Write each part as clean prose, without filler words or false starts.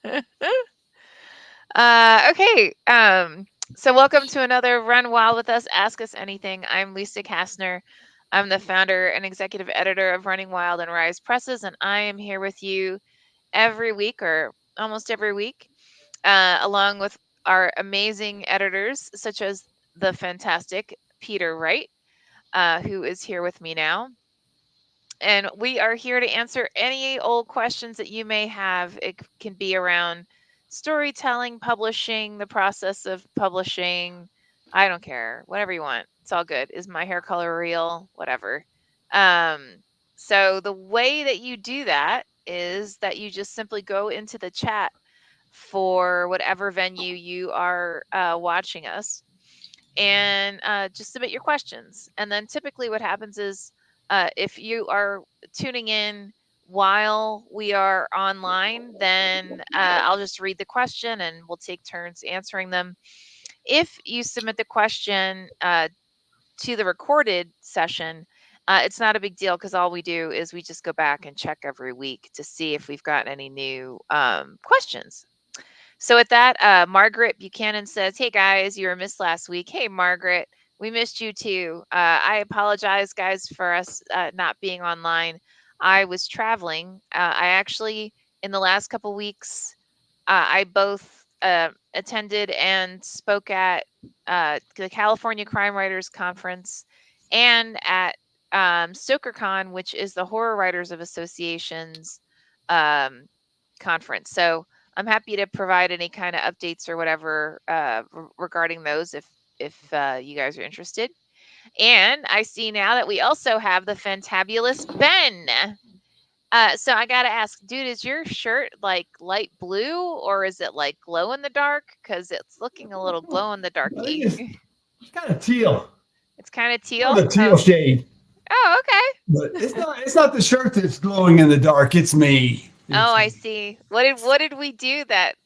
Okay. So welcome to another Run Wild with Us. Ask Us Anything. I'm Lisa Kastner. I'm the founder and executive editor of Running Wild and RIZE Presses, and I am here with you every week or almost every week, along with our amazing editors, such as the fantastic Peter Wright, who is here with me now. And we are here to answer any old questions that you may have. It can be around storytelling, publishing, the process of publishing. I don't care. Whatever you want. It's all good. Is my hair color real? Whatever. Um, so the way that you do that is that you just simply go into the chat for whatever venue you are watching us and just submit your questions. And then typically what happens is if you are tuning in while we are online, then I'll just read the question and we'll take turns answering them. If you submit the question to the recorded session, it's not a big deal because all we do is we just go back and check every week to see if we've gotten any new questions. So with that, Margaret Buchanan says, "Hey guys, you were missed last week." Hey Margaret, we missed you too. I apologize, guys, for us not being online. I was traveling. I actually, in the last couple weeks, I both attended and spoke at the California Crime Writers Conference and at StokerCon, which is the Horror Writers of Association's um, conference. So I'm happy to provide any kind of updates or whatever regarding those if you guys are interested. And I see now that we also have the fantabulous Ben. So I gotta ask, dude, is your shirt like light blue or is it like glow in the dark? Because it's looking a little glow in the I think darky. it's kind of teal. It's kind of More teal. the teal shade. Oh, okay. But it's not the shirt that's glowing in the dark. It's me. Oh, It's I me. see. What did we do that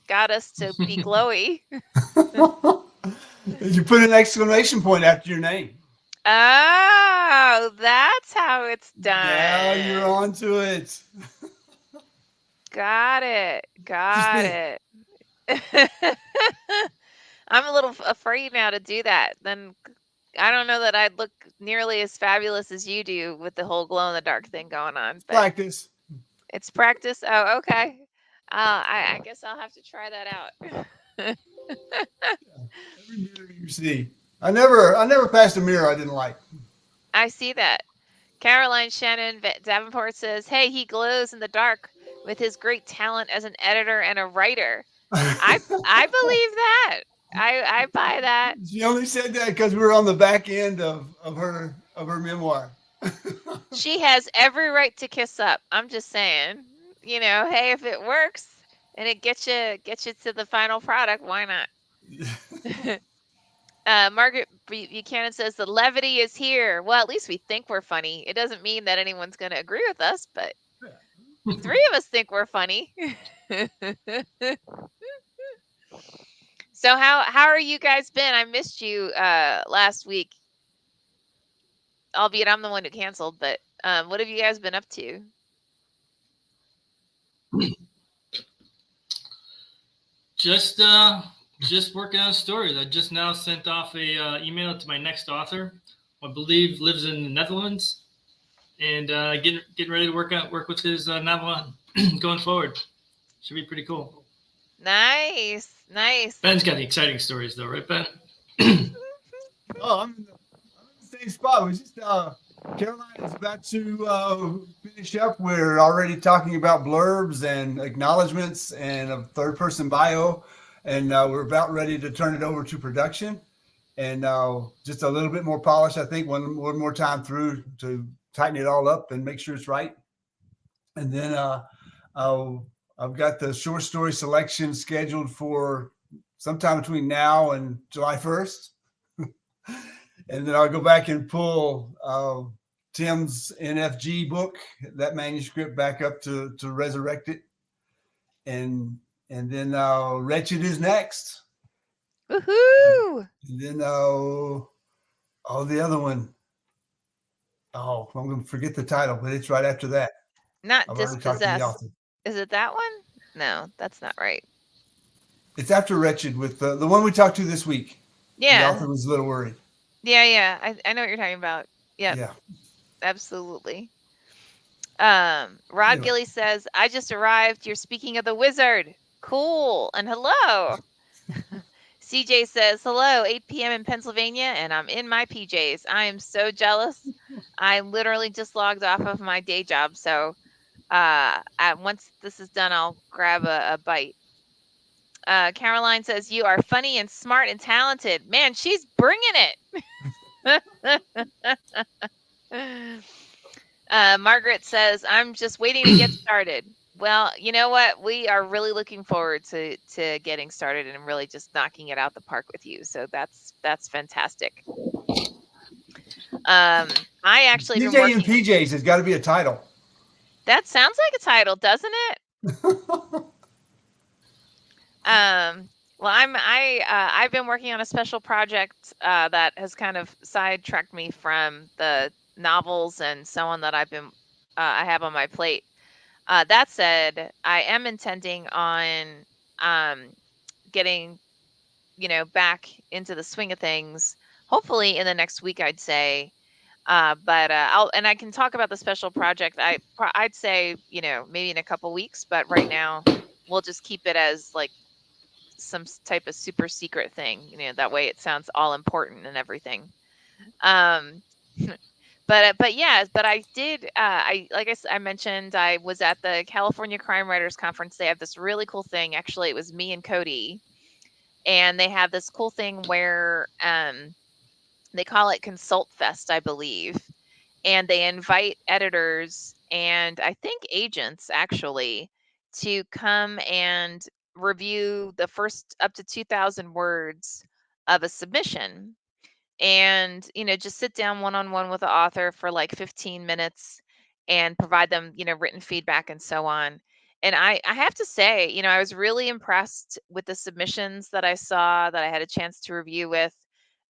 got us to be glowy? You put an exclamation point after your name. Oh, that's how it's Now you're done. on to it. Got it. Just Got me. it. I'm a little afraid now to do that. Then I don't know that I'd look nearly as fabulous as you do with the whole glow in the dark thing going on, but Practice. it's practice. Oh, okay. I guess I'll have to try that out. Every mirror you see. I never passed a mirror I didn't like. I see that. Caroline Shannon Davenport says, "Hey, he glows in the dark with his great talent as an editor and a writer." I believe that. I buy that. She only said that because we were on the back end of her memoir. She has every right to kiss up. I'm just saying. Hey, if it works and it gets you to the final product, why not? Margaret Buchanan says the levity is here. Well, at least we think we're funny. It doesn't mean that anyone's going to agree with us, but three of us think we're funny. So how are you guys been? I missed you last week, albeit I'm the one who canceled. But what have you guys been up to? Just just working on stories. I just now sent off a email to my next author, I believe lives in the Netherlands, and getting ready to work with his novel going forward. Should be pretty cool. Nice, nice. Ben's got the exciting stories though, right, Ben? Oh, I'm in the same spot. We just Caroline is about to finish up. We're already talking about blurbs and acknowledgments and a third person bio, and we're about ready to turn it over to production. And just a little bit more polish, I think, one more time through to tighten it all up and make sure it's right. And then I've got the short story selection scheduled for sometime between now and July 1st. And then I'll go back and pull Tim's NFG book, that manuscript, back up to resurrect it, and then Wretched is next, Woohoo! and then the other one. Oh, I'm going to forget the title, but it's right after that. Not I've already talked to the dispossessed. author. Is it that one? No, that's not right. It's after Wretched with the one we talked to this week. The Yeah. author was a little worried. Yeah. I know what you're talking about. Yep, Yeah. absolutely. Rod Anyway, Gilly says, I just arrived. You're speaking of the wizard. Cool. And hello. CJ says, hello, 8 p.m. in Pennsylvania, and I'm in my PJs. I am so jealous. I literally just logged off of my day job. So once this is done, I'll grab a bite. Caroline says, you are funny and smart and talented. Man, she's bringing it. Margaret says, I'm just waiting to get started. Well, you know what? We are really looking forward to getting started and really just knocking it out the park with you. So that's fantastic. I actually been DJ and working. PJs has got to be a title. That sounds like a title, doesn't it? Well, I've been working on a special project that has kind of sidetracked me from the novels and so on that I have on my plate. That said, I am intending on um, getting back into the swing of things. Hopefully in the next week, I'd say. But I can talk about the special project. I'd say maybe in a couple weeks, but right now we'll just keep it as like some type of super secret thing. That way it sounds all important and everything. Um, but I did. I mentioned, I was at the California Crime Writers Conference. They have this really cool thing. Actually, it was me and Cody, and they have this cool thing where they call it Consult Fest, I believe, and they invite editors and I think agents actually to come and review the first up to 2,000 words of a submission, and just sit down one on one with the author for like 15 minutes and provide them written feedback and so on. And I have to say, I was really impressed with the submissions that I saw, that I had a chance to review with.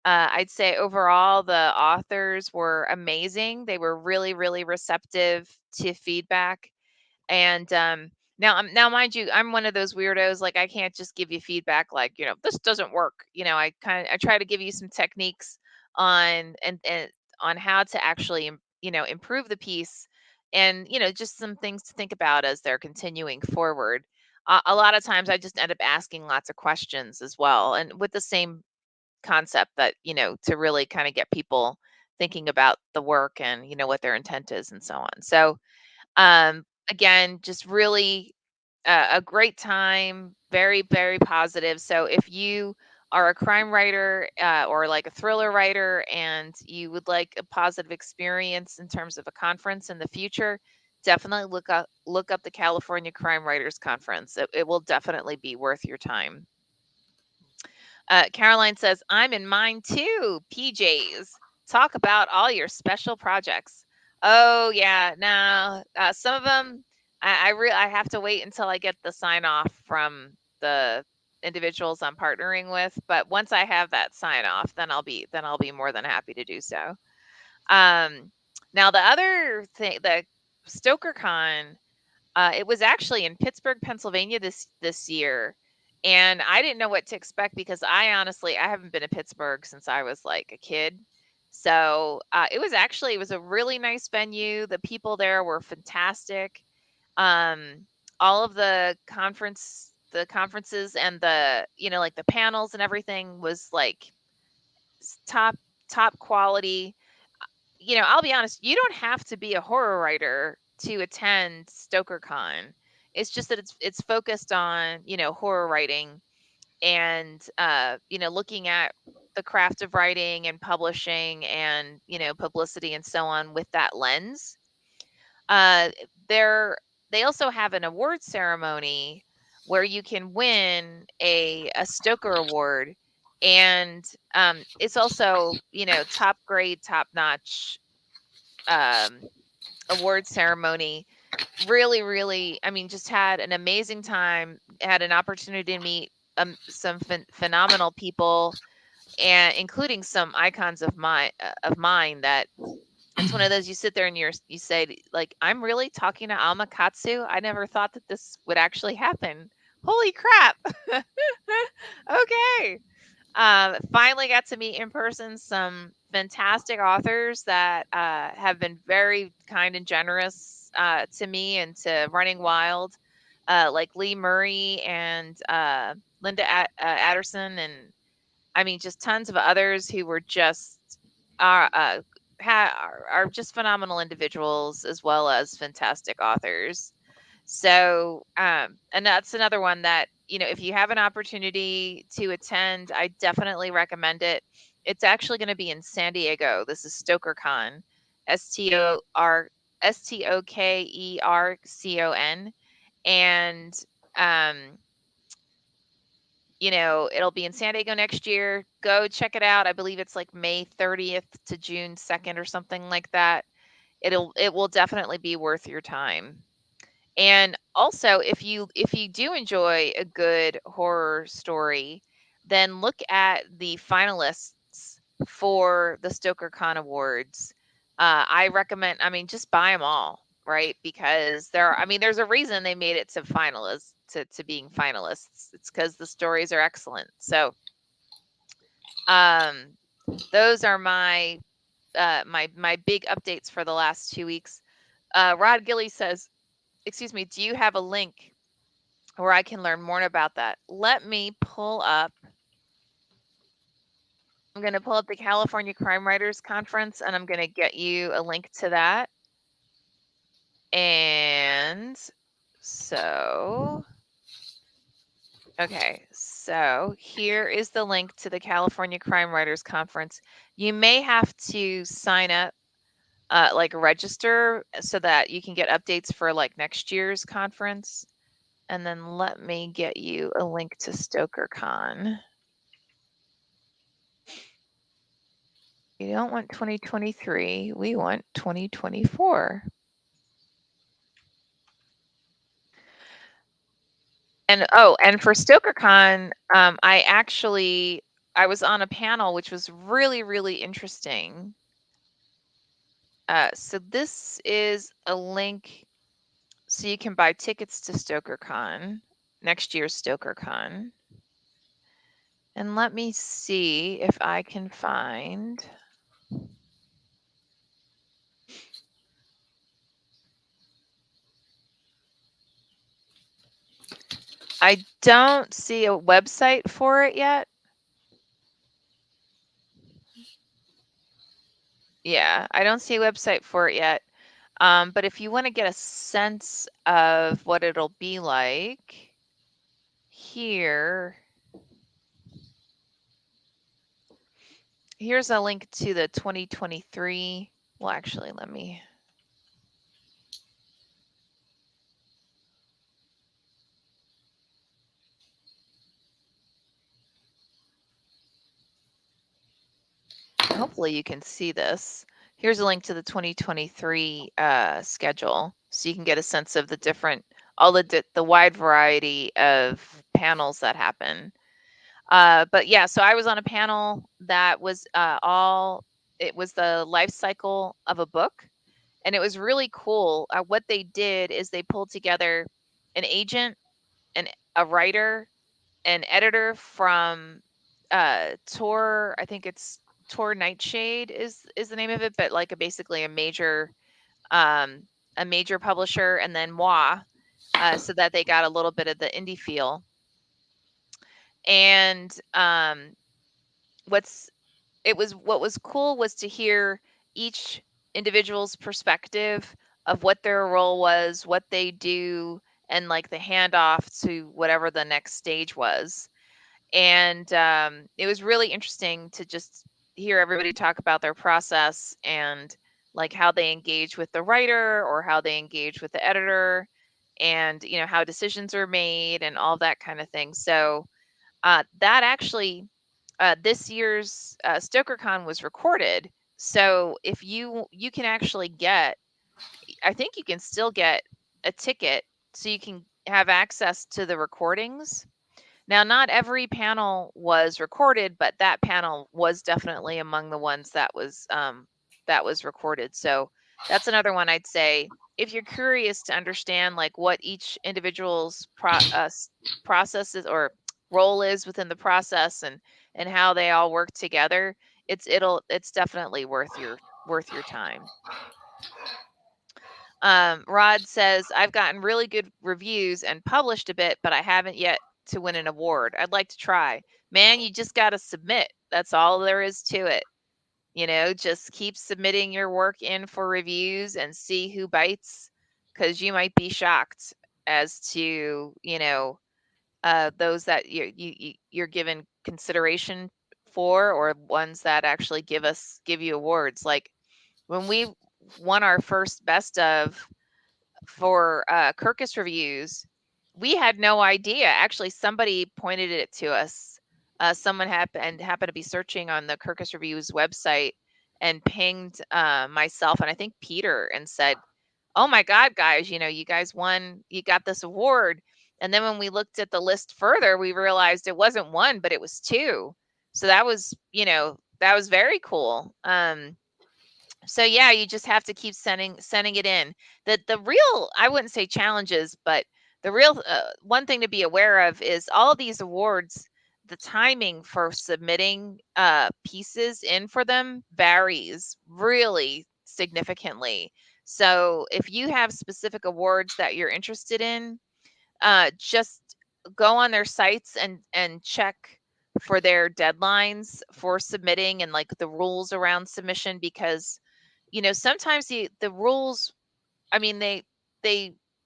I'd say overall the authors were amazing. They were really, really receptive to feedback. And now, mind you, I'm one of those weirdos. Like, I can't just give you feedback like, this doesn't work. I try to give you some techniques on and on how to actually improve the piece, and just some things to think about as they're continuing forward. A lot of times I just end up asking lots of questions as well, and with the same concept that to really kind of get people thinking about the work and what their intent is and so on. So again, just really a great time, very, very positive. So if you are a crime writer or like a thriller writer and you would like a positive experience in terms of a conference in the future, definitely look up the California Crime Writers Conference. It will definitely be worth your time. Caroline says, I'm in mine too. PJs. Talk about all your special projects. Oh, yeah. Now, some of them, I have to wait until I get the sign off from the individuals I'm partnering with. But once I have that sign off, then I'll be more than happy to do so. Um, Now, the other thing, the StokerCon, it was actually in Pittsburgh, Pennsylvania this year, and I didn't know what to expect because I haven't been to Pittsburgh since I was like a kid. So it was a really nice venue. The people there were fantastic. All of the conferences and the like the panels and everything was like top quality. I'll be honest, you don't have to be a horror writer to attend StokerCon. It's just that it's focused on, horror writing and looking at the craft of writing and publishing and, publicity and so on with that lens. Uh there they also have an award ceremony where you can win a Stoker award, and it's also, top grade, top notch um, award ceremony. Really, really, I mean, just had an amazing time. Had an opportunity to meet some phenomenal people, and including some icons of mine that It's one of those, you sit there and you say, like, I'm really talking to Amakatsu. I never thought that this would actually happen. Holy crap. Okay. Finally got to meet in person some fantastic authors that have been very kind and generous to me and to Running Wild, like Lee Murray and Linda Adderson, and I mean, just tons of others who were just are are just phenomenal individuals as well as fantastic authors. So, and that's another one that, if you have an opportunity to attend, I definitely recommend it. It's actually going to be in San Diego. This is StokerCon, STOKERCON, and um, it'll be in San Diego next year. Go check it out. I believe it's like May 30th to June 2nd or something like that. It will definitely be worth your time. And also, if you do enjoy a good horror story, then look at the finalists for the StokerCon Awards. I recommend, I mean, just buy them all, right? Because I mean, there's a reason they made it to finalists, to being finalists. It's because the stories are excellent. So, um, those are my big updates for the last 2 weeks. Rod Gilly says, excuse me, do you have a link where I can learn more about that? Let me pull up. I'm going to pull up the California Crime Writers Conference, and I'm going to get you a link to that. And so, okay, so here is the link to the California Crime Writers Conference. You may have to sign up, like register, so that you can get updates for like next year's conference. And then let me get you a link to StokerCon. We don't want 2023. We want 2024. And for StokerCon, I was on a panel which was really, really interesting. So this is a link so you can buy tickets to StokerCon, next year's StokerCon. And let me see if I can find. I don't see a website for it yet. Yeah, I don't see a website for it yet. But if you want to get a sense of what it'll be like, here's a link to the 2023. Well, actually, let me. Hopefully you can see this. Here's a link to the 2023 schedule, so you can get a sense of all the wide variety of panels that happen. But yeah, so I was on a panel that was it was the life cycle of a book, and it was really cool. What they did is they pulled together an agent, and a writer, an editor from Tor. I think it's Tor Nightshade is the name of it, but like basically um, a major publisher, and then moi, so that they got a little bit of the indie feel. And what was cool was to hear each individual's perspective of what their role was, what they do, and like the handoff to whatever the next stage was. And it was really interesting to just hear everybody talk about their process, and like how they engage with the writer or how they engage with the editor, and how decisions are made and all that kind of thing. So that actually, this year's StokerCon was recorded. So if you can actually get, I think you can still get a ticket, so you can have access to the recordings. Now, not every panel was recorded, but that panel was definitely among the ones that was that was recorded. So that's another one I'd say. If you're curious to understand like what each individual's process is or role is within the process and how they all work together, it's definitely worth your time. Rod says, I've gotten really good reviews and published a bit, but I haven't yet to win an award. I'd like to try. Man, you just got to submit. That's all there is to it. Just keep submitting your work in for reviews and see who bites, because you might be shocked as to, those that you're given consideration for, or ones that actually give you awards. Like when we won our first best of for Kirkus reviews, we had no idea. Actually, somebody pointed it to us. Someone happened to be searching on the Kirkus reviews website and pinged myself and I think Peter and said, "Oh my God, guys! You guys won. You got this award." And then when we looked at the list further, we realized it wasn't one, but it was two. So that was very cool. So yeah, you just have to keep sending it in. The real, I wouldn't say challenges, but the real one thing to be aware of is all of these awards, the timing for submitting pieces in for them varies really significantly. So if you have specific awards that you're interested in, just go on their sites and check for their deadlines for submitting and like the rules around submission, because sometimes the rules, I mean, they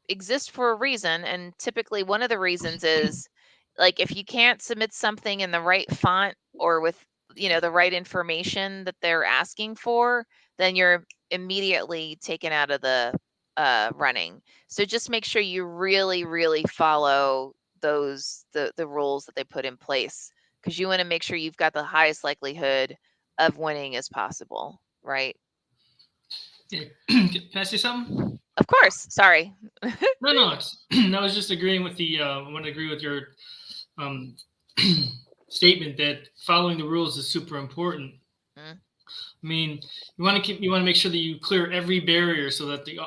exist for a reason, and typically one of the reasons is like if you can't submit something in the right font or with the right information that they're asking for, then you're immediately taken out of the running. So just make sure you really, really follow the rules that they put in place, because you want to make sure you've got the highest likelihood of winning as possible, right? Yeah. Can I say something? Of course. Sorry. No, no. I was just agreeing with I want to agree with your um, statement that following the rules is super important. Mm. I mean, you want to make sure that you clear every barrier so that the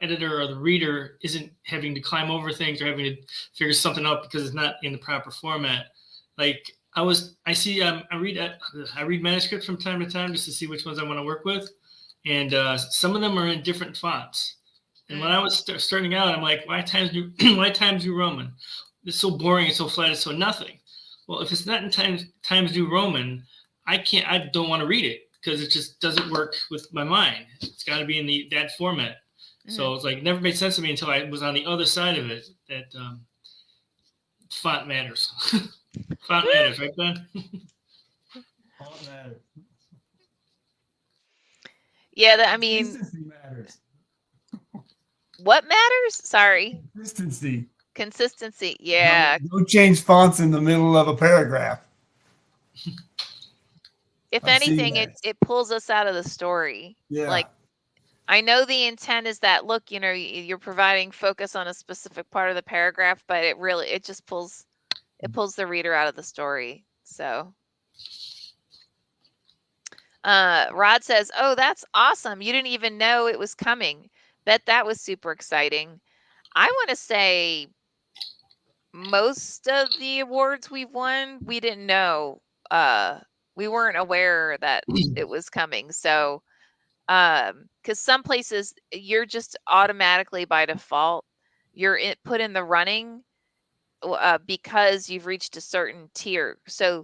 editor or the reader isn't having to climb over things or having to figure something out because it's not in the proper format. Like I read manuscripts from time to time just to see which ones I want to work with, and some of them are in different fonts. And when I was starting out, I'm like, why Times New Roman? It's so boring, it's so flat, it's so nothing. Well, if it's not in Times New Roman, I don't want to read it because it just doesn't work with my mind. It's got to be in that format. So it's like, it never made sense to me until I was on the other side of it, that font matters. Font matters, right, Ben? Font matters. Yeah, I mean, Consistency matters. what matters? Sorry. Consistency. Consistency. Yeah. Don't change fonts in the middle of a paragraph. If I've seen anything, that. it pulls us out of the story. Yeah. Like, I know the intent is that, look, you're providing focus on a specific part of the paragraph, but it just pulls the reader out of the story. So Rod says, "Oh, that's awesome. You didn't even know it was coming. Bet that was super exciting." I want to say most of the awards we've won, we didn't know. We weren't aware that it was coming. So, because some places you're just automatically by default put in the running because you've reached a certain tier. So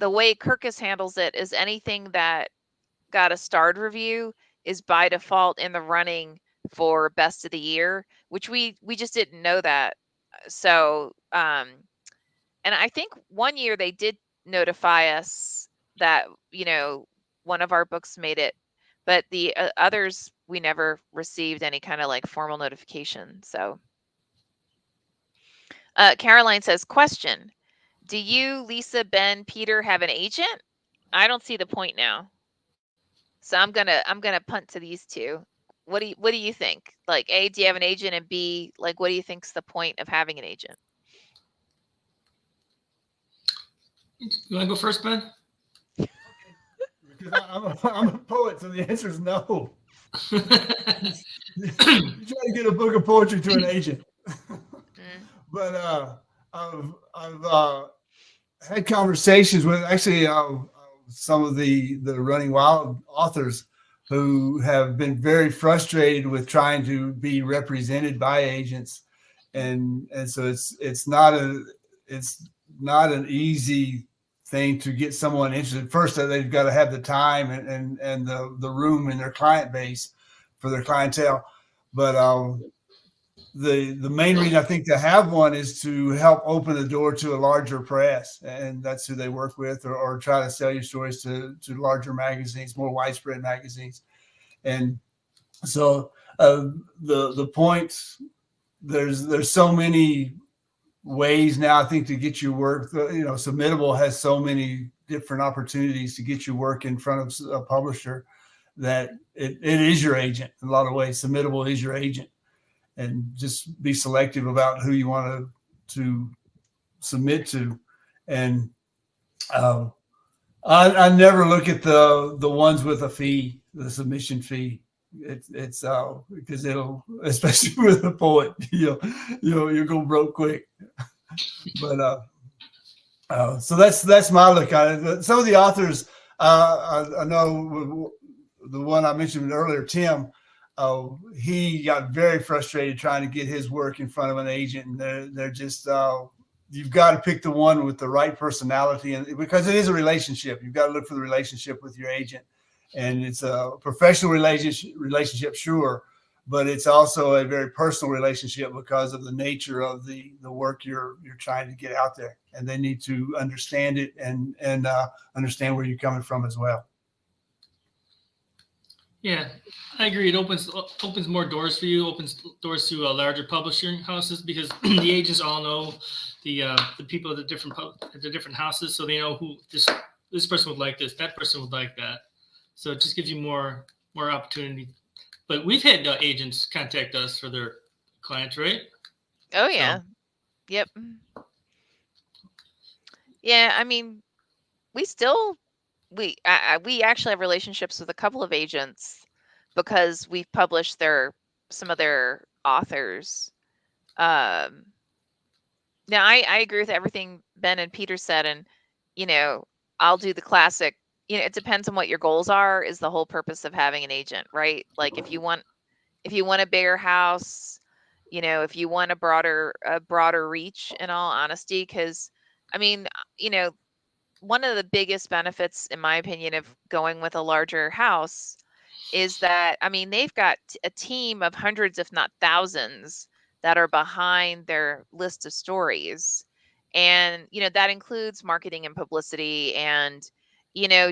the way Kirkus handles it is anything that got a starred review is by default in the running for best of the year, which we just didn't know that. So and I think one year they did notify us that one of our books made it, but the others we never received any kind of like formal notification. So Caroline says, question, do you, Lisa, Ben, Peter have an agent? I don't see the point now. So I'm gonna punt to these two. What do you think? Like, A, do you have an agent, and B, like, what do you think's the point of having an agent? You want to go first, Ben? because I'm a poet, so the answer is no. You try to get a book of poetry to an agent, Mm. but I've had conversations with actually some of the Running Wild authors who have been very frustrated with trying to be represented by agents, and so it's not an easy thing to get someone interested. First, they've got to have the time and the room in their client base for their clientele, but the main reason I think to have one is to help open the door to a larger press, and that's who they work with, or try to sell your stories to larger magazines, more widespread magazines. And so the point there's so many ways now I think to get your work. Submittable has so many different opportunities to get your work in front of a publisher that it is your agent in a lot of ways. Submittable is your agent, and just be selective about who you want to submit to. And um, I never look at the ones with a fee, the submission fee. It's because it'll, especially with a poet, you'll go broke quick. But so that's my look at it. Some of the authors, I know the one I mentioned earlier, Tim. He got very frustrated trying to get his work in front of an agent, and they're just you've got to pick the one with the right personality, and because it is a relationship, you've got to look for the relationship with your agent, and it's a professional relationship, sure, but it's also a very personal relationship because of the nature of the work you're trying to get out there, and they need to understand it and understand where you're coming from as well. Yeah, I agree. It opens more doors for you. Opens doors to larger publishing houses because the agents all know the people at the different houses, so they know who this person would like this, that person would like that. So it just gives you more opportunity. But we've had agents contact us for their clients, right? Oh So yeah. Yep. Yeah, I mean, we still we actually have relationships with a couple of agents because we've published some of their authors. Um, Now I agree with everything Ben and Peter said, and you know, I'll do the classic. It depends on what your goals are. Is the whole purpose of having an agent, right? Like if you want a bigger house, if you want a broader reach. In all honesty, because I mean, one of the biggest benefits, in my opinion, of going with a larger house is that, I mean, they've got a team of hundreds, if not thousands, that are behind their list of stories. And, that includes marketing and publicity and,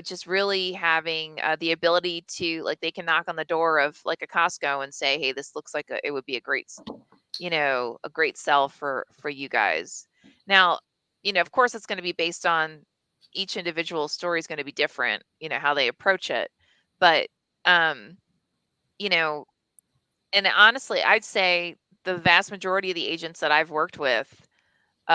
just really having the ability to, like, they can knock on the door of like a Costco and say, hey, this looks like it would be a great sell for you guys. Now, of course, it's going to be based on each individual story is going to be different, how they approach it. But, um, you know, and honestly, I'd say the vast majority of the agents that I've worked with,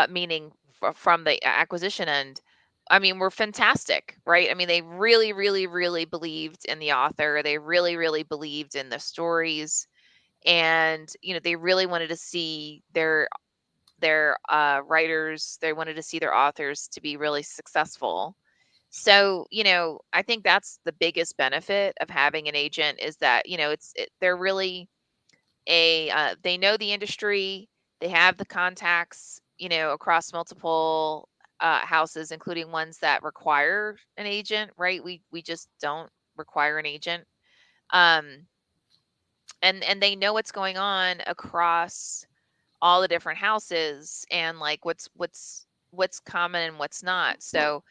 meaning from the acquisition end, I mean, were fantastic, right? I mean, they really, really, really believed in the author. They really, really believed in the stories, and they really wanted to see their writers. They wanted to see their authors to be really successful. So, I think that's the biggest benefit of having an agent is that, they're really they know the industry, they have the contacts, across multiple houses, including ones that require an agent, right? We just don't require an agent. Um, and they know what's going on across all the different houses and like what's common and what's not. So,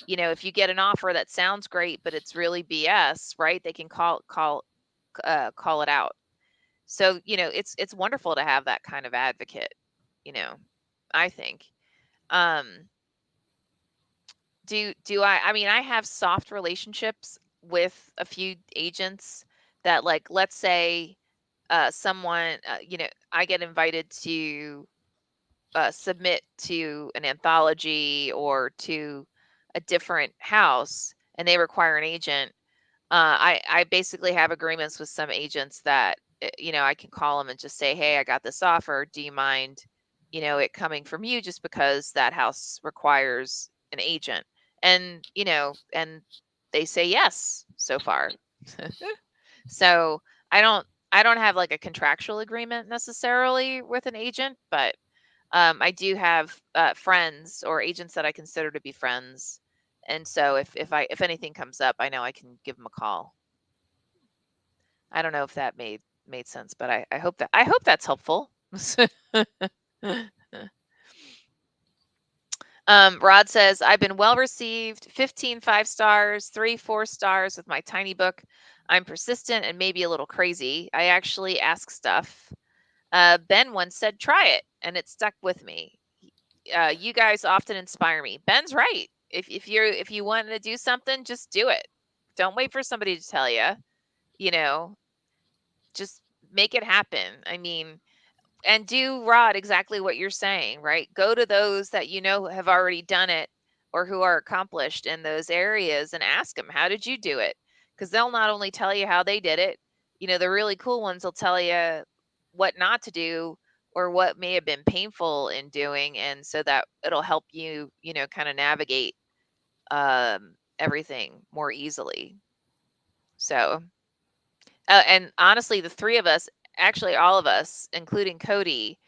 if you get an offer that sounds great but it's really BS, right? They can call it out. So, it's wonderful to have that kind of advocate, you know, I think. Um, I mean, I have soft relationships with a few agents that, like, let's say someone, I get invited to submit to an anthology or to a different house, and they require an agent, I basically have agreements with some agents that I can call them and just say, hey, I got this offer. Do you mind, it coming from you just because that house requires an agent? And and they say yes so far. So I don't have like a contractual agreement necessarily with an agent, but I do have friends or agents that I consider to be friends, and so if anything comes up, I know I can give them a call. I don't know if that made sense, but I hope that's helpful. Rod says, I've been well received, 15 5 stars, 3 4 stars with my tiny book. I'm persistent and maybe a little crazy. I actually ask stuff. Ben once said, try it, and it stuck with me. You guys often inspire me. Ben's right. If you want to do something, just do it. Don't wait for somebody to tell you. You know, just make it happen. I mean, and do, Rod, exactly what you're saying, right? Go to those that have already done it or who are accomplished in those areas and ask them, how did you do it? Because they'll not only tell you how they did it, the really cool ones will tell you what not to do or what may have been painful in doing. And so that it'll help you, kind of navigate everything more easily. So, and honestly, the three of us, actually all of us, including Cody,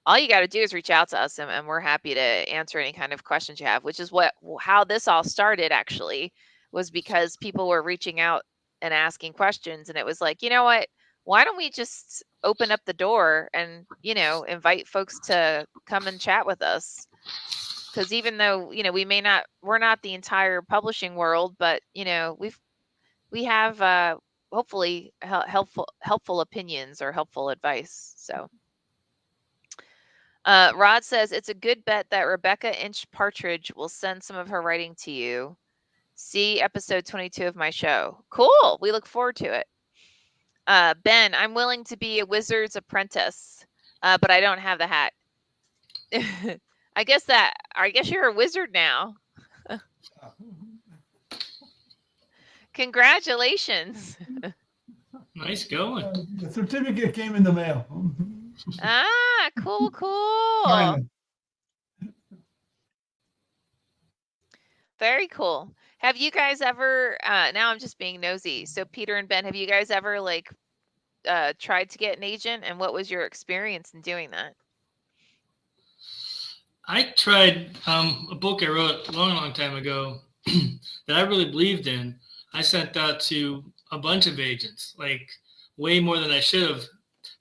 all you got to do is reach out to us, and we're happy to answer any kind of questions you have, which is how this all started actually, was because people were reaching out and asking questions, and it was like, you know what, why don't we just open up the door and invite folks to come and chat with us? Because even though we're not the entire publishing world, but we have hopefully helpful opinions or helpful advice. So Rod says, it's a good bet that Rebecca Inch Partridge will send some of her writing to you. See episode 22 of my show. Cool. We look forward to it. Ben, I'm willing to be a wizard's apprentice, but I don't have the hat. I guess you're a wizard now. Congratulations. Nice going. The certificate came in the mail. Cool. Kinda. Very cool. Have you guys ever, now I'm just being nosy. So Peter and Ben, have you guys ever tried to get an agent, and what was your experience in doing that? I tried a book I wrote a long time ago that I really believed in. I sent out to a bunch of agents, like way more than I should have.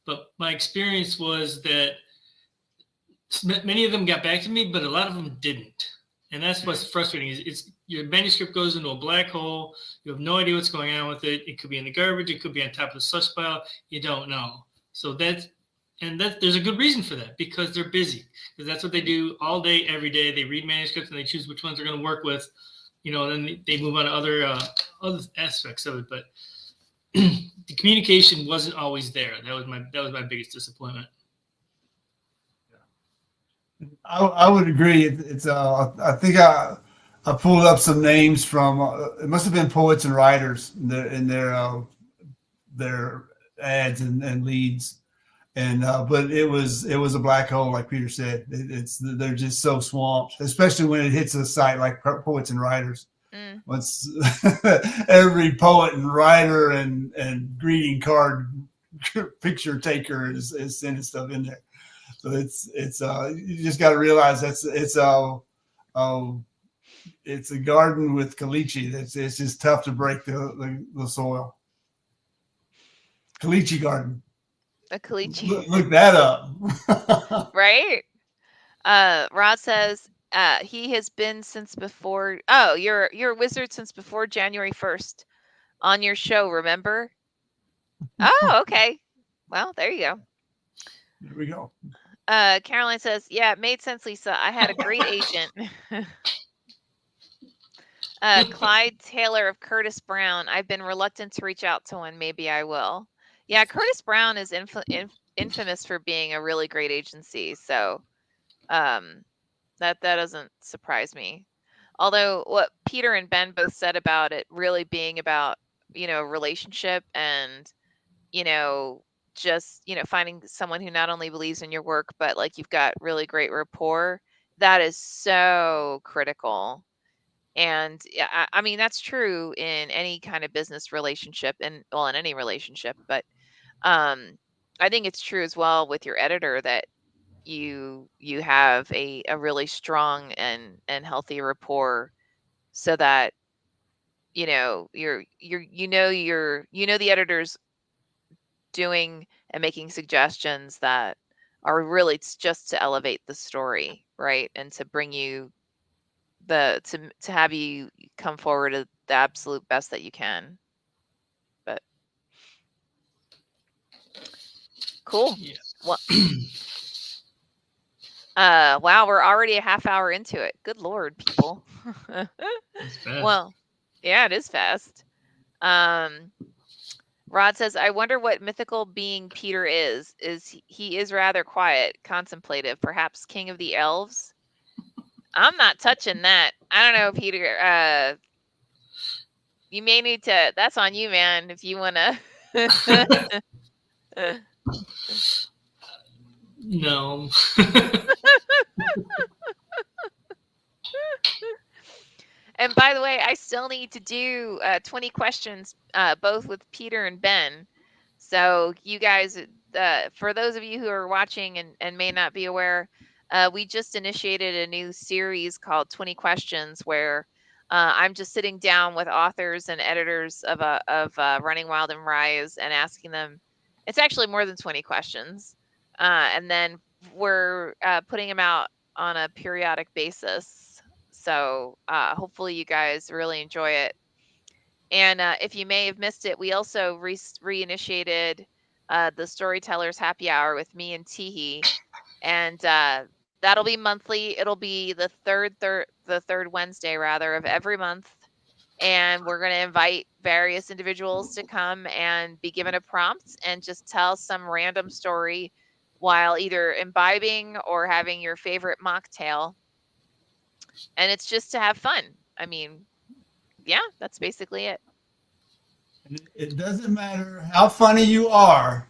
But my experience was that many of them got back to me, but a lot of them didn't. And that's what's frustrating. It's your manuscript goes into a black hole. You have no idea what's going on with it. It could be in the garbage. It could be on top of the slush pile. You don't know. So there's a good reason for that, because they're busy. Because that's what they do all day, every day. They read manuscripts and they choose which ones they're going to work with. Then they move on to other aspects of it. But the communication wasn't always there. That was my biggest disappointment. I would agree. It's I think I pulled up some names from it must have been poets and writers in their ads and leads, and but it was a black hole, like Peter said. They're just so swamped, especially when it hits a site like poets and writers. Once every poet and writer and greeting card picture taker is sending stuff in there. So it's you just got to realize it's a garden with caliche. It's just tough to break the soil. Caliche garden. A caliche. Look that up. Right. Rod says he has been since before. Oh, you're a wizard since before January 1st on your show. Remember? Oh, okay. Well, there you go. There we go. Caroline says, yeah, it made sense, Lisa. I had a great agent. Clyde Taylor of Curtis Brown. I've been reluctant to reach out to one. Maybe I will. Yeah, Curtis Brown is infamous for being a really great agency. So that doesn't surprise me. Although what Peter and Ben both said about it really being about, relationship and, you know, just, finding someone who not only believes in your work, but like you've got really great rapport, that is so critical. And yeah, I mean, that's true in any kind of business relationship and well, in any relationship, but um, I think it's true as well with your editor that you have a really strong and healthy rapport so that the editor's doing and making suggestions that are really just to elevate the story, right? And to bring you to have you come forward at the absolute best that you can. But cool. Yeah. Well, wow, we're already a half hour into it. Good Lord, people. That's fast. Well, yeah, it is fast. Um, Rod says, I wonder what mythical being Peter is. He is rather quiet, contemplative, perhaps king of the elves? I'm not touching that. I don't know, Peter. You may need to. That's on you, man. If you wanna. No. And by the way, I still need to do 20 questions, both with Peter and Ben. So, you guys, for those of you who are watching and may not be aware, we just initiated a new series called 20 Questions where I'm just sitting down with authors and editors of Running Wild and Rise and asking them. It's actually more than 20 questions. And then we're putting them out on a periodic basis. So hopefully you guys really enjoy it. And if you may have missed it, we also reinitiated the Storytellers Happy Hour with me and Teehee, and that'll be monthly. It'll be the third Wednesday rather of every month, and we're going to invite various individuals to come and be given a prompt and just tell some random story while either imbibing or having your favorite mocktail. And it's just to have fun. I mean, yeah, that's basically it. It doesn't matter how funny you are,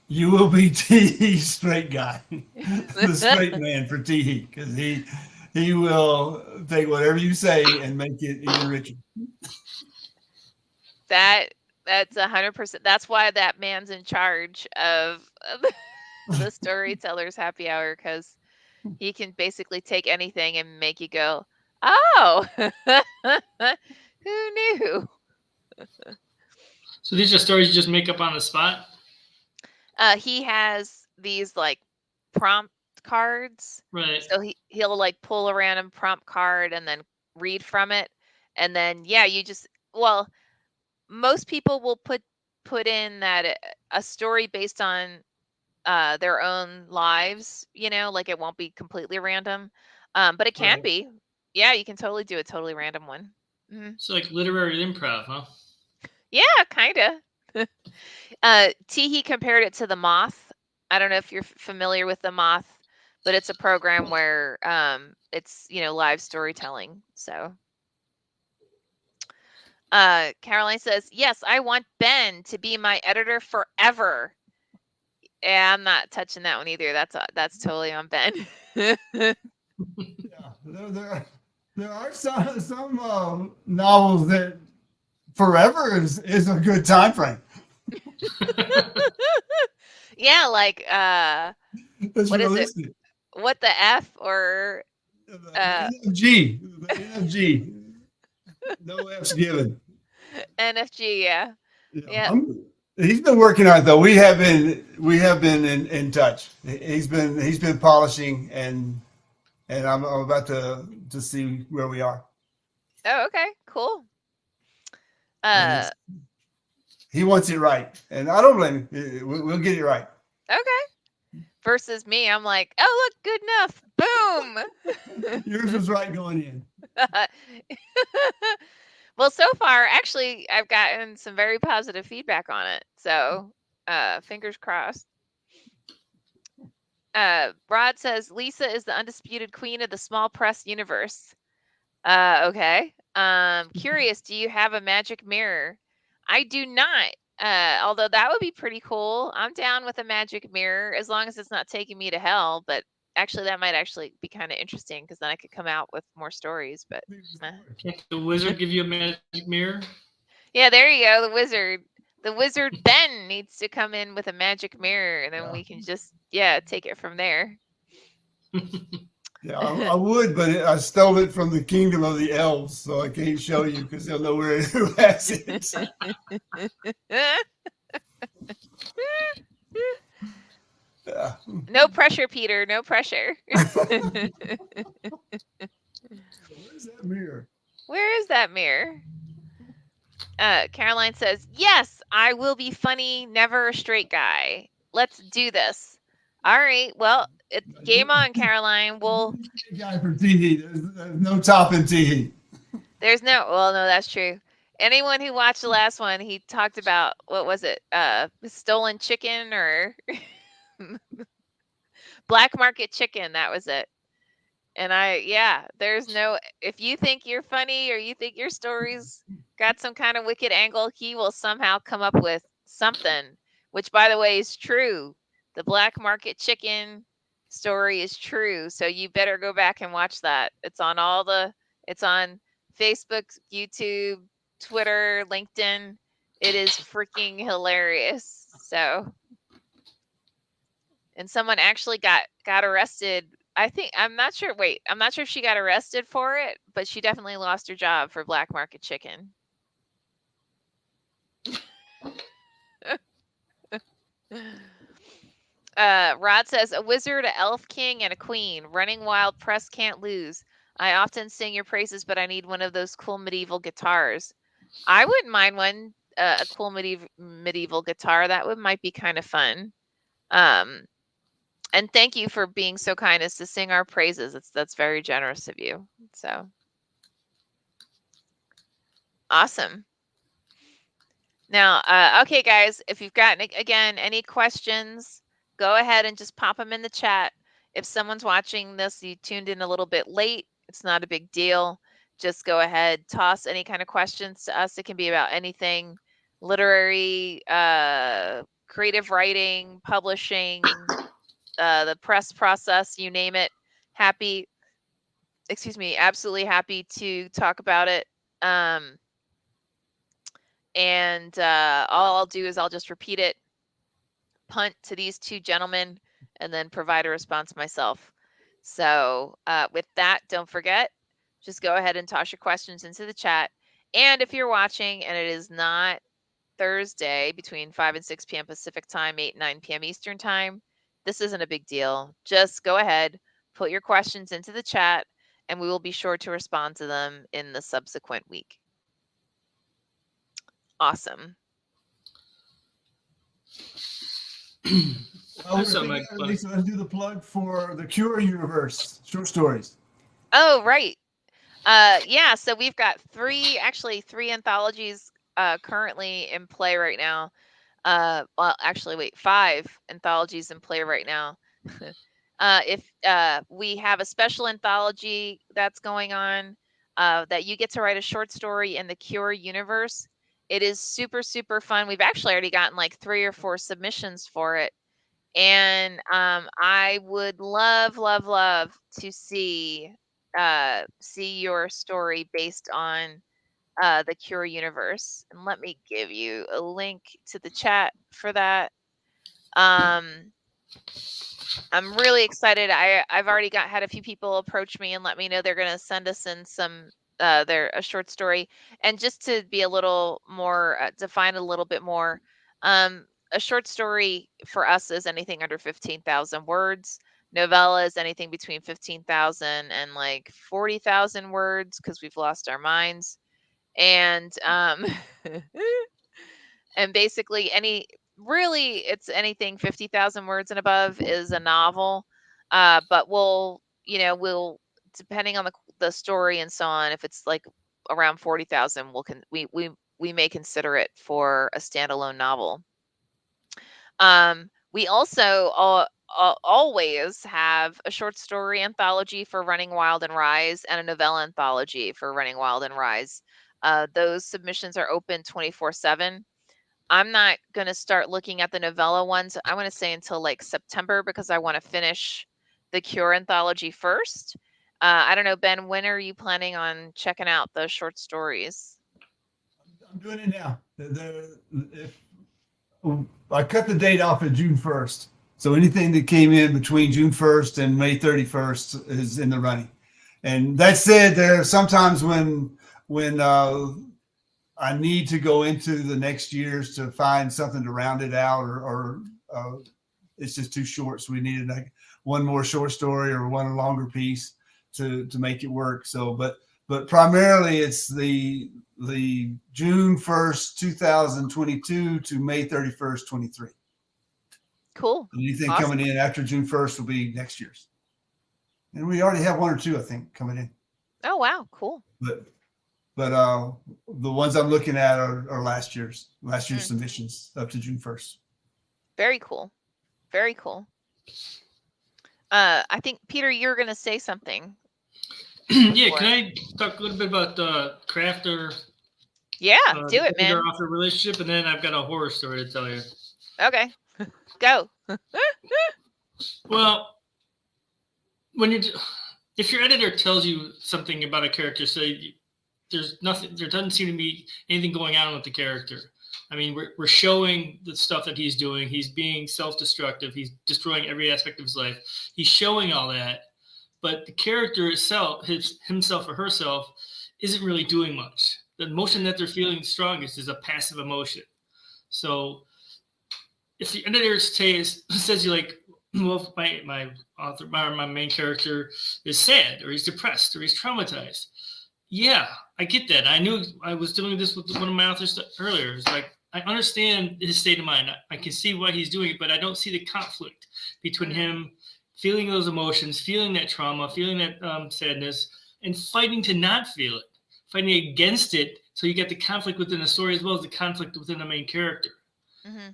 you will be Teehee's straight guy, the straight man for Teehee, because he will take whatever you say and make it even richer. That's 100%. That's why that man's in charge of the Storytellers Happy Hour because he can basically take anything and make you go, "Oh, who knew?" So these are stories you just make up on the spot? He has these like prompt cards, Right. so he'll like pull a random prompt card and then read from it, and then yeah, you just well, most people will put in that a story based on their own lives, like it won't be completely random. But it can Right. be. Yeah, you can totally do a totally random one. Mhm. So like literary improv, huh? Yeah, kind of. Teehee compared it to the Moth. I don't know if you're familiar with the Moth, but it's a program where it's live storytelling. So Caroline says, yes, I want Ben to be my editor forever. Yeah, I'm not touching that one either. That's totally on Ben. Yeah, there are some novels that forever is a good time frame. Yeah, like That's what is it? realistic. What the F or uh The NFG, no F's given. NFG, yeah. Yeah, Yeah. he's been working on it though. We have been in touch. He's been polishing and I'm about to see where we are. Oh, okay. Cool. And Uh he wants it right, and I don't blame him. We'll get it right. okay. Versus me, I'm like, "Oh, look, good enough." Boom. Yours was right going in. Well, so far, actually, I've gotten some very positive feedback on it. So, fingers crossed. Rod says Lisa is the undisputed queen of the small press universe. Okay. Curious, do you have a magic mirror? I do not. Although that would be pretty cool. I'm down with a magic mirror as long as it's not taking me to hell. But actually, that might actually be kind of interesting because then I could come out with more stories. But eh. Can't the wizard give you a magic mirror? Yeah, there you go. The wizard. The wizard Ben needs to come in with a magic mirror, and then Yeah. we can just take it from there. Yeah, I would, but I stole it from the kingdom of the elves, so I can't show you because they'll know who has it. Yeah. No pressure, Peter. No pressure. Where's that mirror? Where is that mirror? Caroline says, "Yes, I will be funny, never a straight guy. Let's do this." All right. Well, game on, Caroline. Guy for Teehee. There's no topping Teehee. There's no. Well, no, that's true. Anyone who watched the last one, he talked about what was it? Stolen chicken or black market chicken. That was it. And there's no, if you think you're funny or you think your story's got some kind of wicked angle, he will somehow come up with something, which by the way is true. The black market chicken story is true. So you better go back and watch that. It's on Facebook, YouTube, Twitter, LinkedIn. It is freaking hilarious. So, and someone actually got arrested. I'm not sure. Wait, I'm not sure if she got arrested for it, but she definitely lost her job for black market chicken. Rod says a wizard, a elf king, and a queen. Running Wild press can't lose. I often sing your praises, but I need one of those cool medieval guitars. I wouldn't mind one, a cool medieval guitar. That would might be kind of fun. Um, and thank you for being so kind as to sing our praises. That's very generous of you. So awesome. Now, okay, guys, if you've got again any questions, go ahead and just pop them in the chat. If someone's watching this, you tuned in a little bit late, it's not a big deal. Just go ahead, toss any kind of questions to us. It can be about anything literary, creative writing, publishing, the press process, you name it. Absolutely happy to talk about it. And all I'll do is I'll just repeat it, punt to these two gentlemen, and then provide a response myself. So with that, don't forget, just go ahead and toss your questions into the chat. And if you're watching and it is not Thursday between 5 and 6 p.m. Pacific time, 8 and 9 p.m. Eastern time, this isn't a big deal. Just go ahead, put your questions into the chat, and we will be sure to respond to them in the subsequent week. Awesome. Lisa, let's do the plug for the Cure Universe short stories. Oh, right. Yeah, so we've got three anthologies currently in play right now. Well, actually, wait, 5 anthologies in play right now. If we have a special anthology that's going on, that you get to write a short story in the Cure universe. It is super, super fun. We've actually already gotten like 3 or 4 submissions for it. And I would love, love, love to see your story based on the Cure universe. And let me give you a link to the chat for that. I'm really excited. I've already had a few people approach me and let me know they're going to send us in some a short story. And just to be a little more define a little bit more, a short story for us is anything under 15,000 words. Novella is anything between 15,000 and like 40,000 words because we've lost our minds. And and basically it's anything 50,000 words and above is a novel. But we'll depending on the story and so on, if it's like around 40,000, we may consider it for a standalone novel. We also always have a short story anthology for Running Wild and Rise and a novella anthology for Running Wild and Rise. Those submissions are open 24/7. I'm not going to start looking at the novella ones. I want to say until like September because I want to finish the Cure anthology first. I don't know, Ben, when are you planning on checking out those short stories? I'm doing it now. If I cut the date off at June 1st, so anything that came in between June 1st and May 31st is in the running. And that said, there are sometimes when I need to go into the next years to find something to round it out, or it's just too short. So we needed like one more short story or one longer piece to make it work. So, but primarily it's the June 1st, 2022 to May 31st, 23. Cool. Anything Awesome. coming in after June 1st will be next year's. And we already have one or two, I think, coming in. Oh, wow. Cool. But the ones I'm looking at are last year's Mm. submissions up to June 1st. Very cool. Very cool. I think, Peter, you're going to say something. Yeah, can I talk a little bit about the crafter? Yeah, do it, man. Author relationship, and then I've got a horror story to tell you. Okay, go. Well, if your editor tells you something about a character, say there's nothing, there doesn't seem to be anything going on with the character. I mean, we're showing the stuff that he's doing. He's being self-destructive. He's destroying every aspect of his life. He's showing all that, but the character itself, himself or herself, isn't really doing much. The emotion that they're feeling strongest is a passive emotion. So if the editor says you like, well, my author, my main character is sad, or he's depressed, or he's traumatized. Yeah, I get that. I knew I was doing this with one of my authors earlier. It's like, I understand his state of mind. I can see why he's doing it, but I don't see the conflict between him feeling those emotions, feeling that trauma, feeling that sadness, and fighting to not feel it, fighting against it. So you get the conflict within the story as well as the conflict within the main character. Mm-hmm.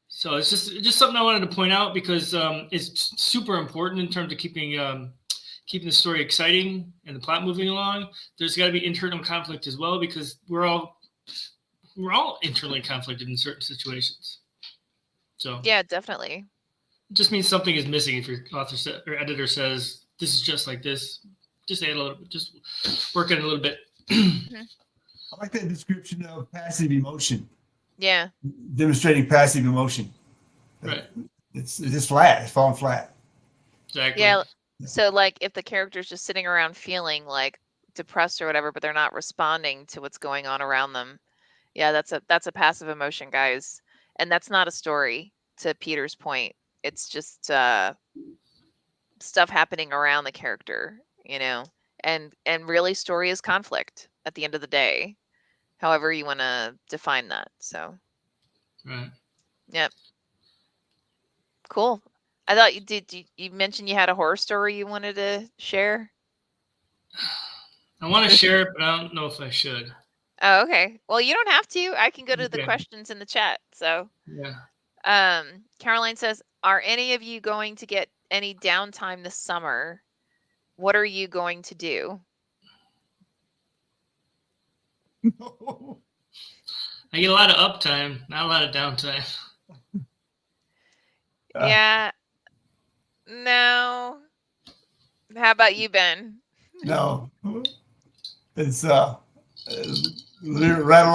So it's just something I wanted to point out because it's super important in terms of keeping the story exciting and the plot moving along. There's got to be internal conflict as well because we're all internally conflicted in certain situations. So yeah, definitely. It just means something is missing if your author or editor says this is just like this. Just add a little bit. Just work it a little bit. I like that description of passive emotion. Yeah. Demonstrating passive emotion. Right. It's just flat. It's falling flat. Exactly. Yeah. So like if the character's just sitting around feeling like depressed or whatever, but they're not responding to what's going on around them. Yeah, that's a passive emotion, guys. And that's not a story, to Peter's point. It's just stuff happening around the character, you know. And really story is conflict at the end of the day. However you want to define that. So right. Yep. Cool. I thought you mentioned you had a horror story you wanted to share? I want to share it, but I don't know if I should. Oh, okay. Well, you don't have to. I can go to the questions in the chat. So, yeah. Caroline says, "Are any of you going to get any downtime this summer? What are you going to do?" I get a lot of uptime, not a lot of downtime. Yeah. No. How about you, Ben? No. It's rattle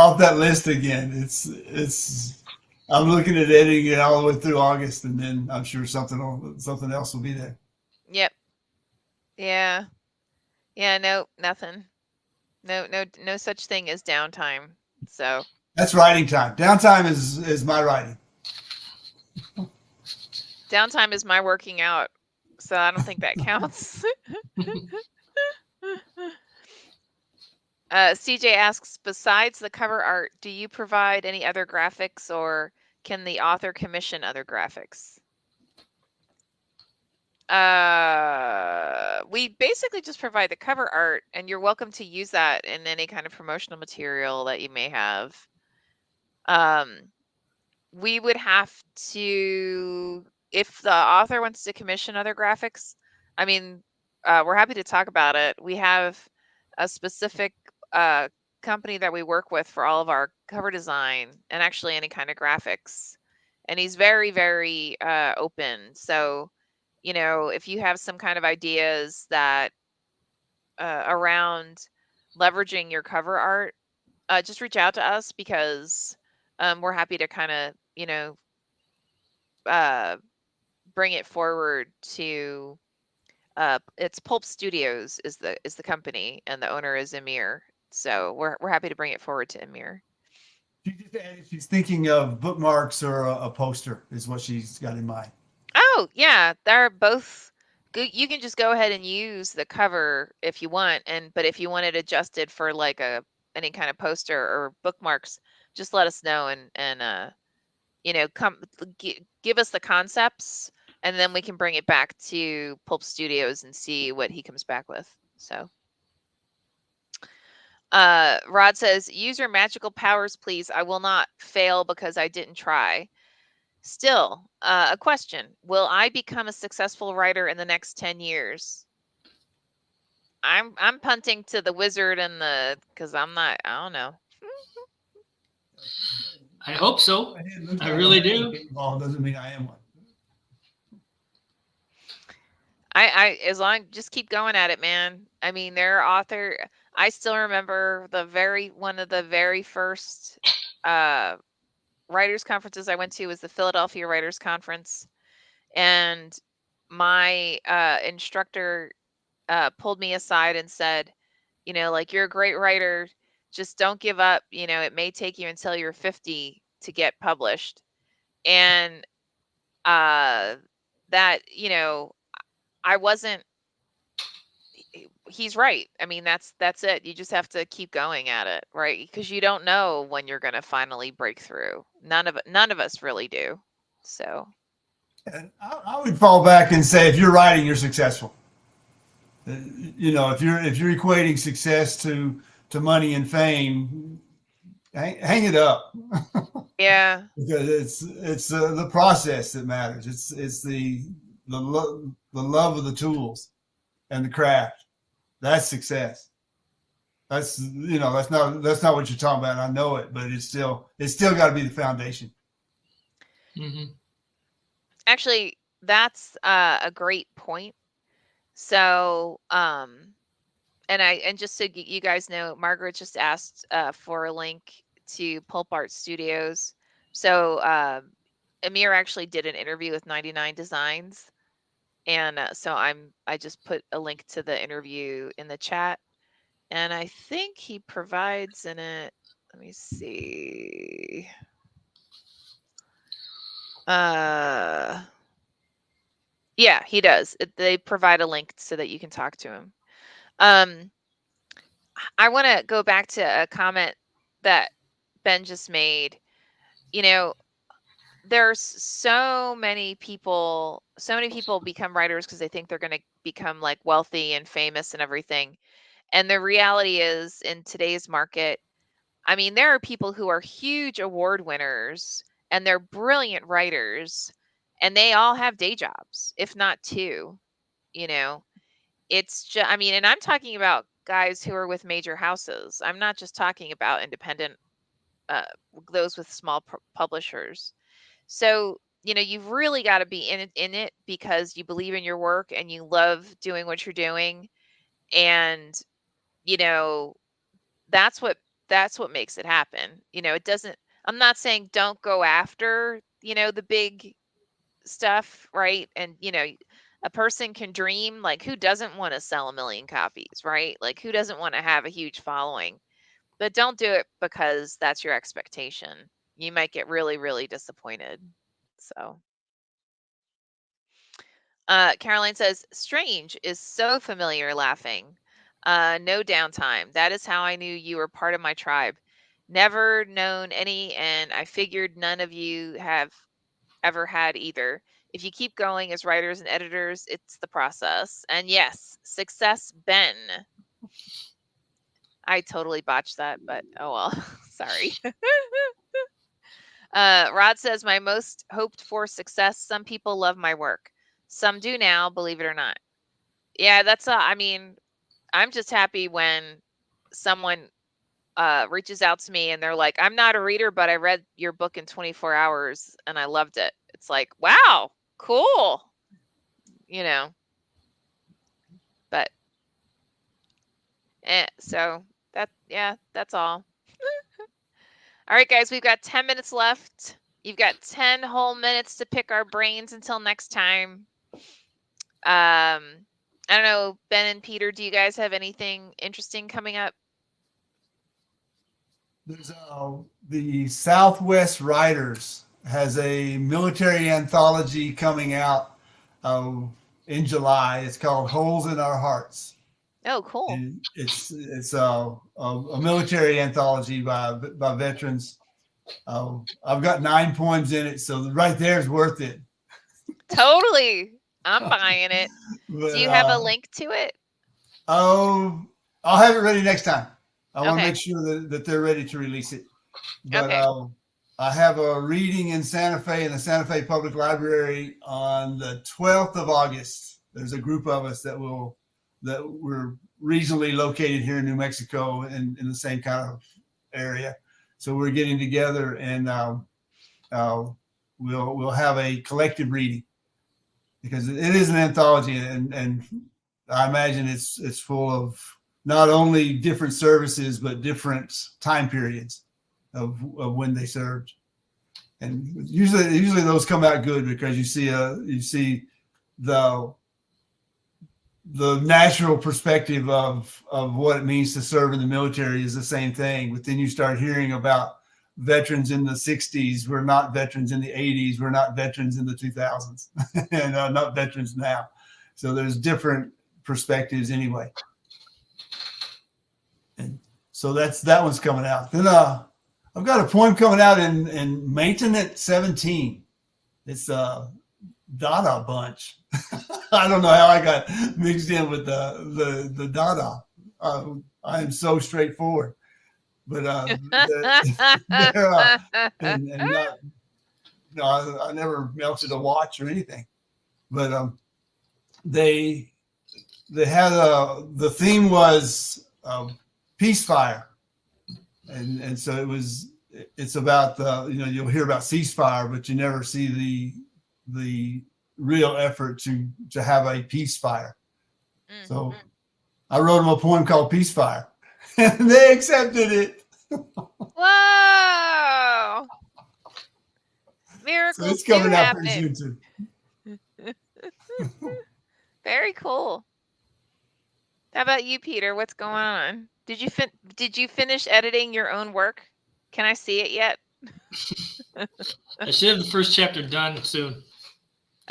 off that list again. It's I'm looking at editing it all the way through August, and then I'm sure something else will be there. Yep. Yeah. Yeah. No. Nothing. No such thing as downtime. So that's writing time. Downtime is my writing. Downtime is my working out. So I don't think that counts. CJ asks, besides the cover art, do you provide any other graphics or can the author commission other graphics? We basically just provide the cover art and you're welcome to use that in any kind of promotional material that you may have. We would have to if the author wants to commission other graphics, I mean, we're happy to talk about it. We have a specific uh, company that we work with for all of our cover design and actually any kind of graphics. And he's very, very open. So, if you have some kind of ideas that around leveraging your cover art, just reach out to us because we're happy to kind of, uh, bring it forward to it's Pulp Studios is the company and the owner is Amir. So we're happy to bring it forward to Amir. She just added she's thinking of bookmarks or a poster is what she's got in mind. Oh, yeah, they're both good. You can just go ahead and use the cover if you want, but if you want it adjusted for like a any kind of poster or bookmarks, just let us know and come give us the concepts and then we can bring it back to Pulp Studios and see what he comes back with. So Rod says, use your magical powers, please. I will not fail because I didn't try. Still, a question. Will I become a successful writer in the next 10 years? I'm punting to the wizard and because I don't know. I hope so. I really do. Doesn't mean I am one. I as long just keep going at it, man. I mean, their author. I still remember one of the very first writers conferences I went to was the Philadelphia Writers Conference, and my instructor pulled me aside and said, like, you're a great writer, just don't give up. It may take you until you're 50 to get published, and uh, that I wasn't he's right. I mean, that's it. You just have to keep going at it, right? Because you don't know when you're going to finally break through. None of us really do. So, And I would fall back and say, if you're writing, you're successful. If you're equating success to money and fame, hang it up. yeah. Because it's the process that matters. It's the love of the tools and the craft. That's success. That's not what you're talking about. I know it, but it's still got to be the foundation. Mm-hmm. Actually, that's a great point. So, and just so you guys know, Margaret just asked for a link to Pulp Art Studios. So, Amir actually did an interview with 99 Designs, and so I just put a link to the interview in the chat, and I think he provides in it. Let me see. Yeah, he does. They provide a link so that you can talk to him. Um, I want to go back to a comment that Ben just made. You know, there's so many people become writers because they think they're going to become like wealthy and famous and everything. And the reality is, in today's market, I mean, there are people who are huge award winners and they're brilliant writers and they all have day jobs, if not two, you know. It's just, I mean, and I'm talking about guys who are with major houses. I'm not just talking about independent, uh, those with small publishers. So, you've really got to be in it because you believe in your work and you love doing what you're doing. And, you know, that's what makes it happen. It doesn't, I'm not saying don't go after, the big stuff, right? And a person can dream, like, who doesn't want to sell a million copies, right? Like, who doesn't want to have a huge following? But don't do it because that's your expectation. You might get really, really disappointed. So, Caroline says, strange is so familiar, laughing. No downtime. That is how I knew you were part of my tribe. Never known any, and I figured none of you have ever had either. If you keep going as writers and editors, it's the process. And yes, success, Ben. I totally botched that, but oh well. Sorry. Rod says, my most hoped for success. Some people love my work. Some do now, believe it or not. Yeah, I mean, I'm just happy when someone reaches out to me and they're like, I'm not a reader, but I read your book in 24 hours and I loved it. It's like, wow, cool. You know, but so that's all. All right, guys, we've got 10 minutes left. You've got 10 whole minutes to pick our brains until next time. I don't know, Ben and Peter, do you guys have anything interesting coming up? There's the Southwest Writers has a military anthology coming out in July. It's called Holes in Our Hearts. Oh, cool. And it's a military anthology by veterans. I've got 9 poems in it, so right there is worth it. Totally. I'm buying it. But, do you have a link to it? Oh, I'll have it ready next time. I want to Okay. make sure that they're ready to release it. But Okay. I have a reading in Santa Fe in the Santa Fe Public Library on the 12th of August. There's a group of us that we're regionally located here in New Mexico in the same kind of area. So we're getting together and we'll have a collective reading because it is an anthology and I imagine it's full of not only different services but different time periods of when they served, and usually those come out good because you see the natural perspective of what it means to serve in the military is the same thing, but then you start hearing about veterans in the 60s. We're not veterans in the 80s. We're not veterans in the 2000s, and not veterans now. So there's different perspectives anyway. And so that one's coming out. Then I've got a poem coming out in Maintenance 17. It's a Dada bunch. I don't know how I got mixed in with the Dada. I am so straightforward, but they're and not. No, I never melted a watch or anything, but they had the theme was peace fire, and so it's about you'll hear about ceasefire, but you never see the real effort to have a peace fire. Mm-hmm. So I wrote them a poem called Peace Fire, and they accepted it. Whoa! Miracles So it's coming do out happen. pretty soon too. Very cool. How about you, Peter? What's going on? Did you finish editing your own work? Can I see it yet? I should have the first chapter done soon.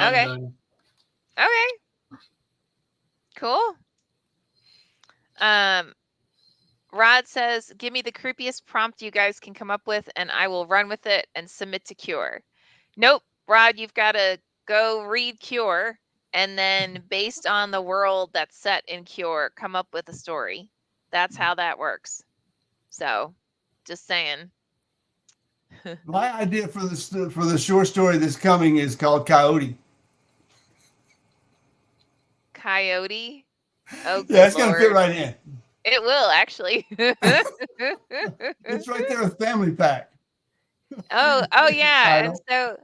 Okay. Done. Okay. Cool. Rod says, give me the creepiest prompt you guys can come up with and I will run with it and submit to Cure. Nope, Rod, you've got to go read Cure and then based on the world that's set in Cure, come up with a story. That's how that works. So, just saying. My idea for the short story that's coming is called Coyote. Coyote? Oh, Yeah, it's going to Lord. fit right in. It will, actually. It's right there with Family Pack. Oh, yeah. And so,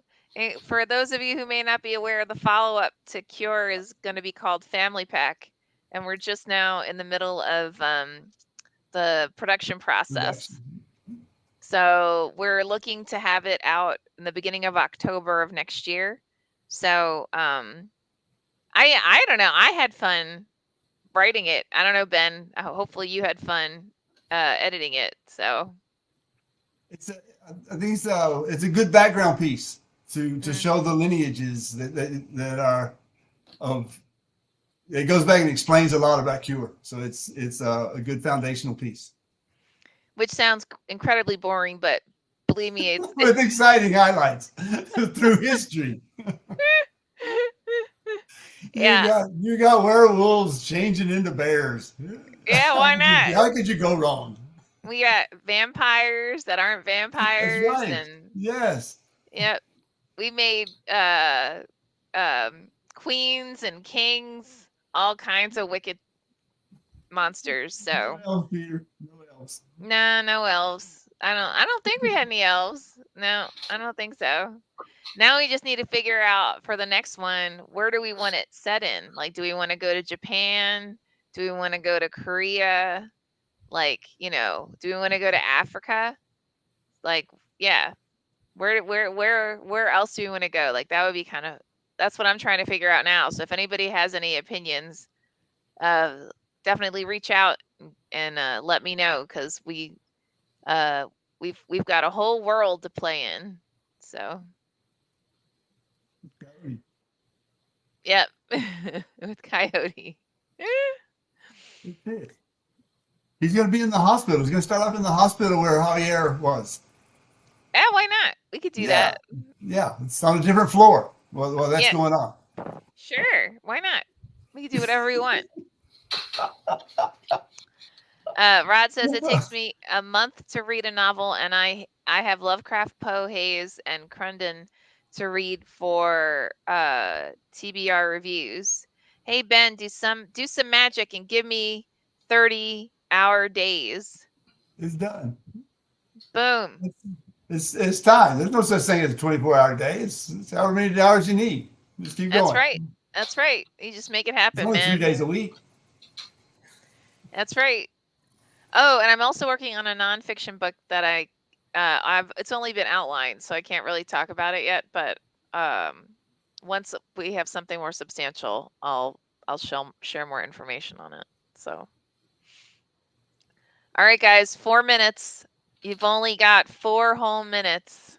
for those of you who may not be aware, the follow-up to Cure is going to be called Family Pack. And we're just now in the middle of the production process. So we're looking to have it out in the beginning of October of next year. So I don't know. I had fun writing it. I don't know, Ben. Hopefully you had fun editing it. So I think it's a good background piece to show the lineages that are of. It goes back and explains a lot about Cure. So it's a good foundational piece. Which sounds incredibly boring, but believe me, it's with exciting highlights through history. Yeah. You got werewolves changing into bears. Yeah, why not? How could you go wrong? We got vampires that aren't That's vampires, right. and Yes. yep, we made queens and kings, all kinds of wicked monsters. No So elves, Peter. No elves. nah, no elves. I don't think we had any elves. No, I don't think so. Now we just need to figure out for the next one, where do we want it set in? Like, do we want to go to Japan? Do we want to go to Korea? Like, do we want to go to Africa? Like, yeah. Where else do we want to go? Like, that would be kind of, that's what I'm trying to figure out now. So if anybody has any opinions, uh definitely reach out and let me know, cuz uh we've got a whole world to play in. So, Okay. yep. With Coyote. It is. He's going to be in the hospital. He's going to start off in the hospital where Javier was. Yeah, why not? We could do Yeah. that. Yeah. It's on a different floor while that's Yeah, going on. sure. Why not? We can do whatever we want. Rod says it takes me a month to read a novel, and I have Lovecraft, Poe, Hayes, and Crundon to read for TBR reviews. Hey Ben, do some magic and give me 30-hour days. It's done. Boom. It's time. There's no such thing as a 24-hour day. It's however many hours you need. Just keep That's going. right. That's right. You just make it It's happen, only three man. days a week. That's right. Oh, and I'm also working on a nonfiction book that it's only been outlined, so I can't really talk about it yet. But um, once we have something more substantial, I'll share more information on it. So, all right, guys, 4 minutes. You've only got 4 whole minutes.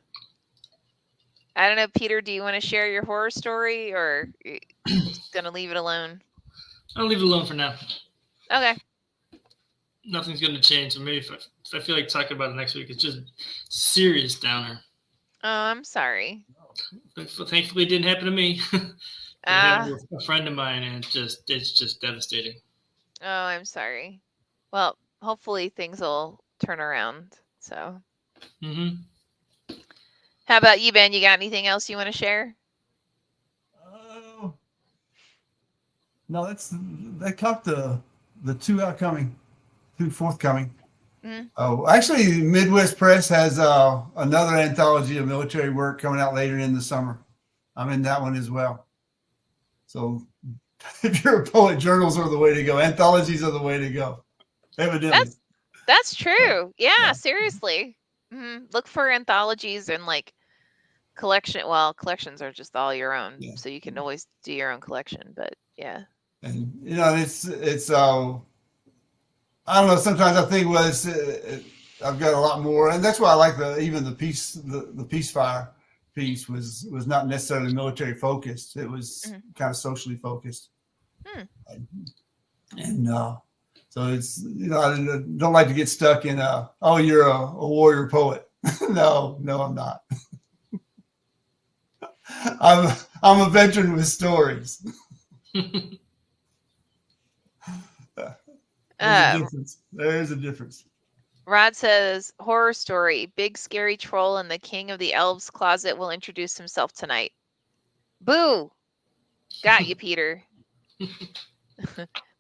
I don't know, Peter. Do you want to share your horror story, or you just gonna leave it alone? I'll leave it alone for now. Okay. Nothing's going to change. So maybe if I feel like talking about it next week, it's just serious downer. Oh, I'm sorry. But thankfully, it didn't happen to me. It happened Ah. to a friend of mine, and it's just devastating. Oh, I'm sorry. Well, hopefully things will turn around. So, Mm-hmm. how about you, Ben? You got anything else you want to share? Oh no, that caught the two forthcoming. Mm, Oh, actually, Midwest Press has another anthology of military work coming out later in the summer. I'm in that one as well. So, if you're a poet, journals are the way to go. Anthologies are the way to go. Evidently, that's yeah, true. Yeah, yeah. seriously. Look for anthologies and like collection. Well, collections are just all your own, Yeah. so you can always do your own collection. But yeah. And it's I don't know. Sometimes I think, well, I've got a lot more, and that's why I like even the peace fire piece was not necessarily military focused. It was Hmm. kind of socially focused, Hmm. and so it's I don't like to get stuck in oh, you're a warrior poet. No, I'm not. I'm a veteran with stories. There's a Uh, difference. There is a difference. Rod says horror story: big scary troll in the king of the elves closet will introduce himself tonight. Boo! Got you, Peter.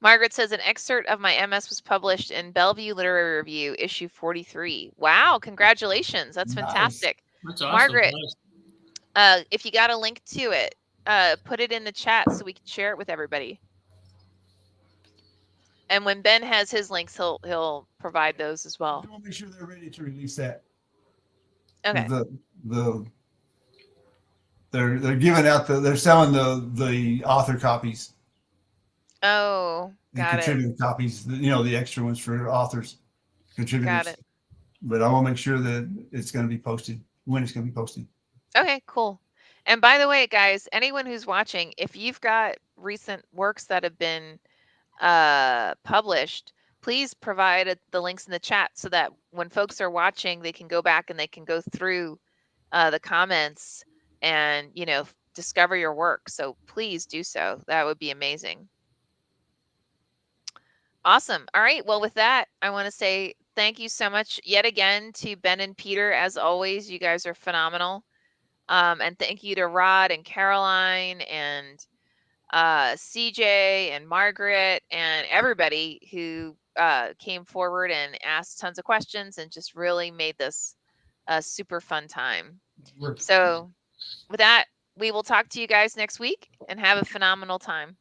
Margaret says an excerpt of my MS was published in Bellevue Literary Review, issue 43. Wow, congratulations. That's Nice. fantastic. That's awesome. Margaret, Nice. if you got a link to it, put it in the chat so we can share it with everybody. And when Ben has his links, he'll provide those as well. I want to make sure they're ready to release that. Okay. The they're giving out they're selling the author copies Oh, and got it. contributing copies. The extra ones for authors, contributors. Got it. But I want to make sure that it's going to be posted when it's going to be posted. Okay, cool. And by the way, guys, anyone who's watching, if you've got recent works that have been published, please provide the links in the chat so that when folks are watching, they can go back and they can go through the comments and discover your work. So please do so. That would be amazing. Awesome. All right. Well, with that, I want to say thank you so much yet again to Ben and Peter. As always, you guys are phenomenal. And thank you to Rod and Caroline and CJ and Margaret and everybody who came forward and asked tons of questions and just really made this a super fun time. So, with that, we will talk to you guys next week and have a phenomenal time.